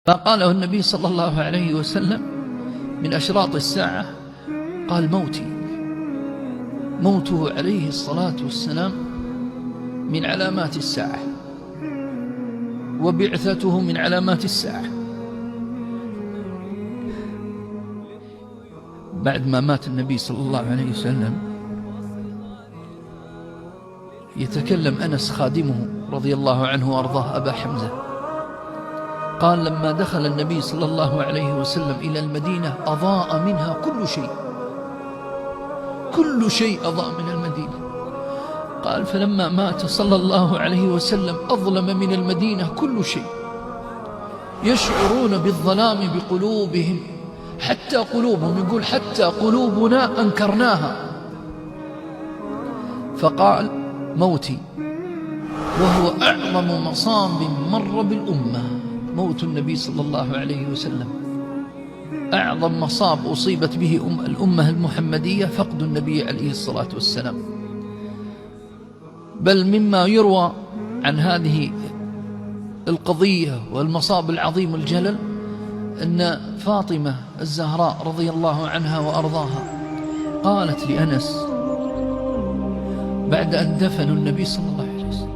فقاله النبي صلى الله عليه وسلم من أشراط الساعة، قال موته عليه الصلاة والسلام من علامات الساعة، وبعثته من علامات الساعة. بعد ما مات النبي صلى الله عليه وسلم يتكلم أنس خادمه رضي الله عنه وأرضاه أبا حمزة، قال: لما دخل النبي صلى الله عليه وسلم إلى المدينة أضاء منها كل شيء أضاء من المدينة. قال: فلما مات صلى الله عليه وسلم أظلم من المدينة كل شيء، يشعرون بالظلام بقلوبهم، حتى قلوبهم، يقول حتى قلوبنا أنكرناها. فقال: موتي وهو أعظم مصاب مر بالأمة. موت النبي صلى الله عليه وسلم أعظم مصاب أصيبت به الأمة المحمدية، فقد النبي عليه الصلاة والسلام. بل مما يروى عن هذه القضية والمصاب العظيم الجلل أن فاطمة الزهراء رضي الله عنها وأرضاها قالت لأنس بعد أن دفنوا النبي صلى الله عليه وسلم: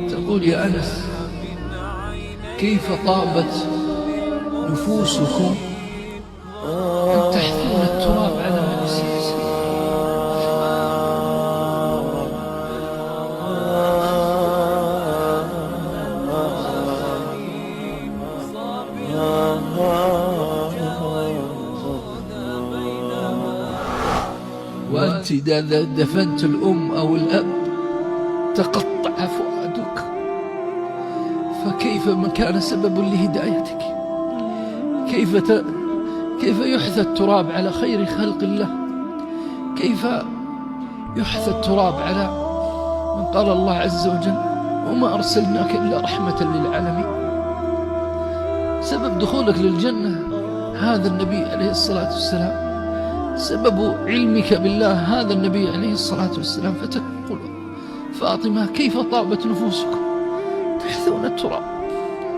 تقول: يا أنس، كيف طابت نفوسكم أن تحثون التراب على النبي صلى الله عليه وسلم. وأنت إذا دفنت الأم أو الأب تقطع فؤادك، فكيف من كان سبب لهدايتك؟ كيف يحثى التراب على خير خلق الله؟ كيف يحثى التراب على من قال الله عز وجل: وما أرسلناك إلا رحمة للعالمين؟ سبب دخولك للجنة هذا النبي عليه الصلاة والسلام، سبب علمك بالله هذا النبي عليه الصلاة والسلام. فتقول فاطمة: كيف طابت نفوسكم تحثون التراب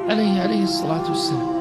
عليه الصلاة والسلام.